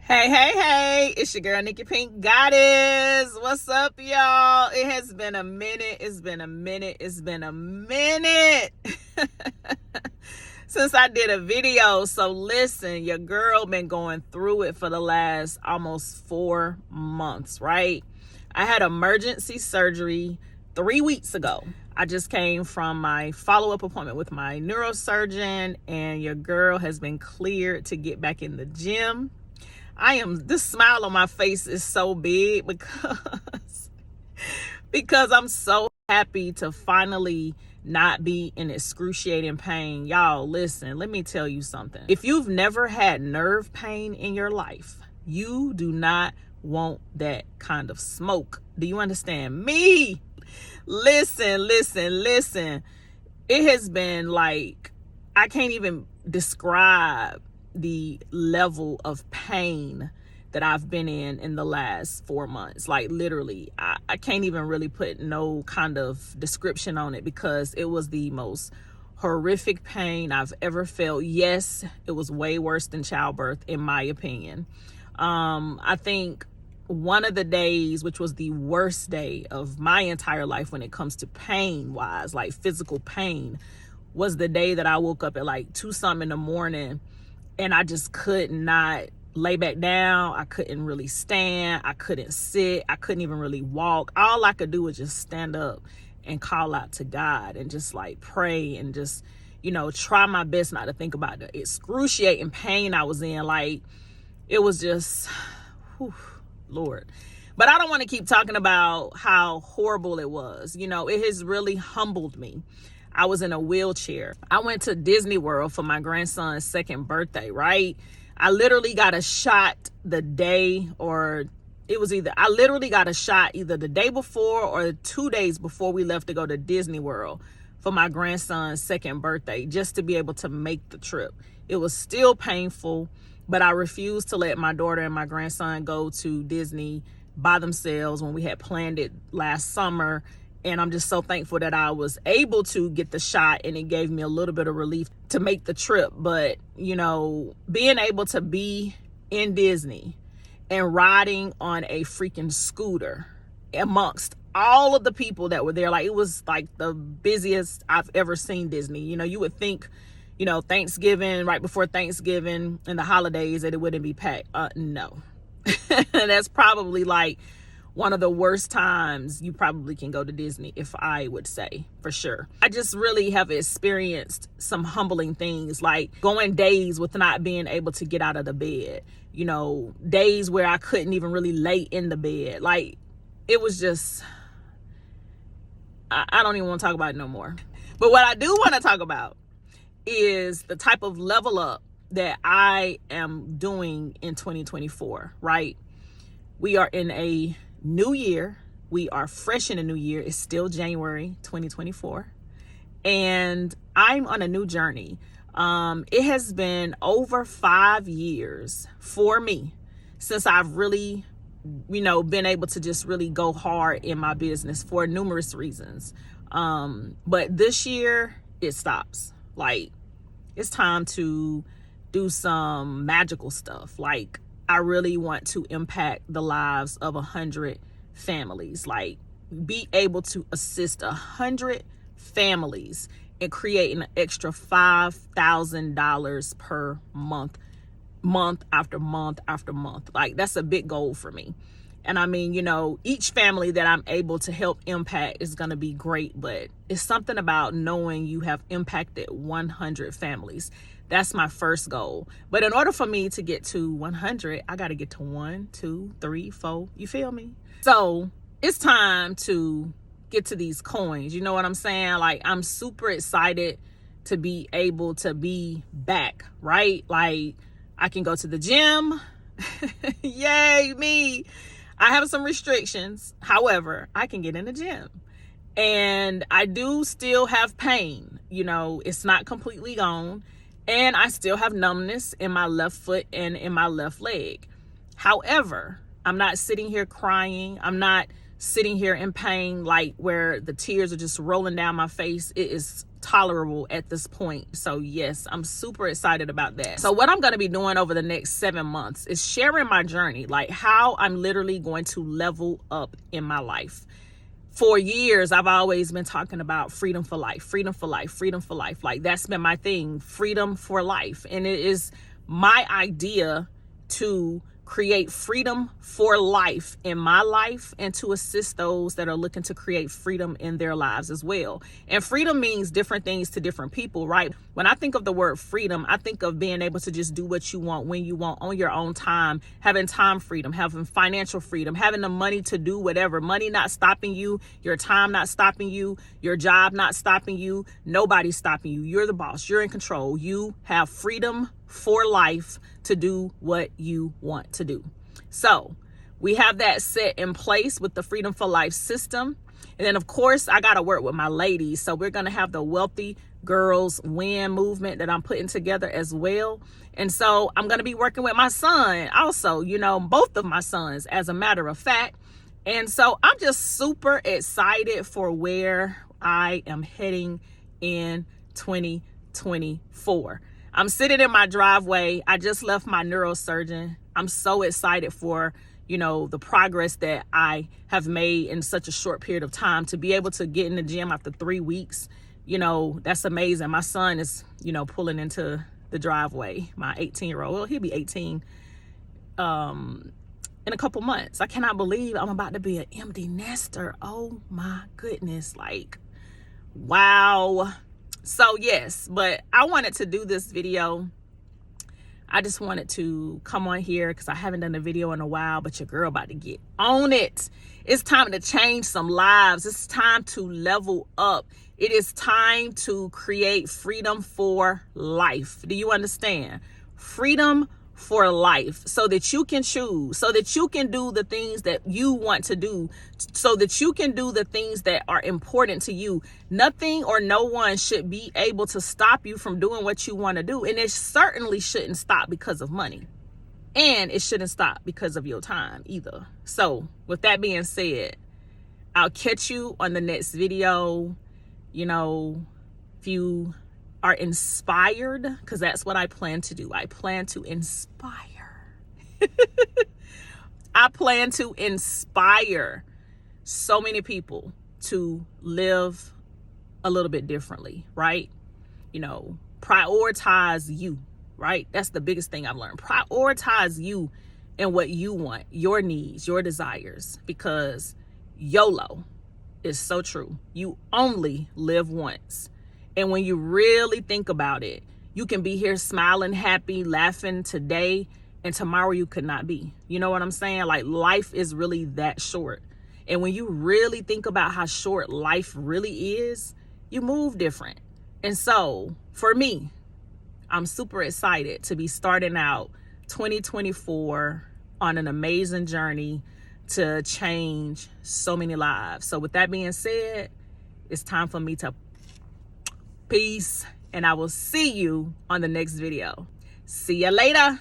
Hey, it's your girl, Nikki, PinkkGoddess. What's up, y'all? It has been a minute. It's been a minute since I did a video. So listen, your girl been going through it for the last almost 4 months, right? I had emergency surgery 3 weeks ago. I just came from my follow-up appointment with my neurosurgeon, and your girl has been cleared to get back in the gym. This smile on my face is so big because I'm so happy to finally not be in excruciating pain. Y'all, listen, let me tell you something. If you've never had nerve pain in your life, you do not want that kind of smoke. Do you understand me? Listen. It has been like, I can't even describe the level of pain that I've been in the last 4 months. Like literally, I can't even really put no kind of description on it because it was the most horrific pain I've ever felt. Yes, it was way worse than childbirth, in my opinion. I think one of the days, which was the worst day of my entire life when it comes to pain wise, like physical pain, was the day that I woke up at like 2 something in the morning and I just could not lay back down. I couldn't really stand. I couldn't sit. I couldn't even really walk. All I could do was just stand up and call out to God and just like pray and just, try my best not to think about the excruciating pain I was in. Like it was just, whew, Lord. But I don't want to keep talking about how horrible it was. It has really humbled me. I was in a wheelchair. I went to Disney World for my grandson's 2nd birthday, right? I literally got a shot the day, or I literally got a shot either the day before or 2 days before we left to go to Disney World for my grandson's 2nd birthday, just to be able to make the trip. It was still painful, but I refused to let my daughter and my grandson go to Disney by themselves when we had planned it last summer. And I'm just so thankful that I was able to get the shot, and it gave me a little bit of relief to make the trip. But, being able to be in Disney and riding on a freaking scooter amongst all of the people that were there, like it was like the busiest I've ever seen Disney. You would think, Thanksgiving, right before Thanksgiving and the holidays, that it wouldn't be packed. No. That's probably like one of the worst times you probably can go to Disney, if I would say, for sure. I just really have experienced some humbling things, like going days with not being able to get out of the bed, days where I couldn't even really lay in the bed. Like it was just, I don't even want to talk about it no more. But what I do want to talk about is the type of level up that I am doing in 2024, right? We are in a new year. We are fresh in a new year. It's still January 2024. And I'm on a new journey. It has been over 5 years for me since I've really, been able to just really go hard in my business for numerous reasons. But this year it stops. Like it's time to do some magical stuff. Like I really want to impact the lives of 100 families, like be able to assist 100 families and create an extra $5,000 per month after month after month. Like that's a big goal for me. And I mean, each family that I'm able to help impact is going to be great, but it's something about knowing you have impacted 100 families. That's my first goal. But in order for me to get to 100, I got to get to 1, 2, 3, 4. You feel me? So it's time to get to these coins. You know what I'm saying? Like I'm super excited to be able to be back, right? Like I can go to the gym. Yay, me. I have some restrictions. However, I can get in the gym. And I do still have pain. It's not completely gone. And I still have numbness in my left foot and in my left leg. However, I'm not sitting here crying. I'm not sitting here in pain, like where the tears are just rolling down my face. It is tolerable at this point. So yes, I'm super excited about that. So what I'm going to be doing over the next 7 months is sharing my journey, like how I'm literally going to level up in my life. For years, I've always been talking about freedom for life, freedom for life, freedom for life. Like that's been my thing, freedom for life. And it is my idea to create freedom for life in my life and to assist those that are looking to create freedom in their lives as well. And freedom means different things to different people, right? When I think of the word freedom, I think of being able to just do what you want, when you want, on your own time, having time freedom, having financial freedom, having the money to do whatever, money not stopping you, your time not stopping you, your job not stopping you, nobody's stopping you. You're the boss, you're in control. You have freedom for life to do what you want to do. So we have that set in place with the Freedom for Life system. And then of course I got to work with my ladies. So we're going to have the Wealthy Girls Win movement that I'm putting together as well. And so I'm going to be working with my son also, you know, both of my sons, as a matter of fact. And so I'm just super excited for where I am heading in 2024. I'm sitting in my driveway. I just left my neurosurgeon. I'm so excited for, you know, the progress that I have made in such a short period of time. To be able to get in the gym after 3 weeks, you know, that's amazing. My son is, you know, pulling into the driveway, my 18-year-old. Well, he'll be 18 in a couple months. I cannot believe I'm about to be an empty nester. Oh my goodness. Like, wow. So yes, but I wanted to do this video. I just wanted to come on here because I haven't done a video in a while, but your girl about to get on it. It's time to change some lives. It's time to level up. It is time to create freedom for life. Do you understand? Freedom for life, so that you can choose, so that you can do the things that you want to do, so that you can do the things that are important to you. Nothing or no one should be able to stop you from doing what you want to do. And it certainly shouldn't stop because of money. And it shouldn't stop because of your time either. So with that being said, I'll catch you on the next video. You know, if you are inspired, because that's what I plan to do. I plan to inspire. I plan to inspire so many people to live a little bit differently, right? You know, prioritize you, right? That's the biggest thing I've learned. Prioritize you and what you want, your needs, your desires, because YOLO is so true. You only live once. And when you really think about it, you can be here smiling, happy, laughing today, and tomorrow you could not be. You know what I'm saying? Like, life is really that short. And when you really think about how short life really is, you move different. And so for me, I'm super excited to be starting out 2024 on an amazing journey to change so many lives. So with that being said, it's time for me to peace, and I will see you on the next video. See ya later.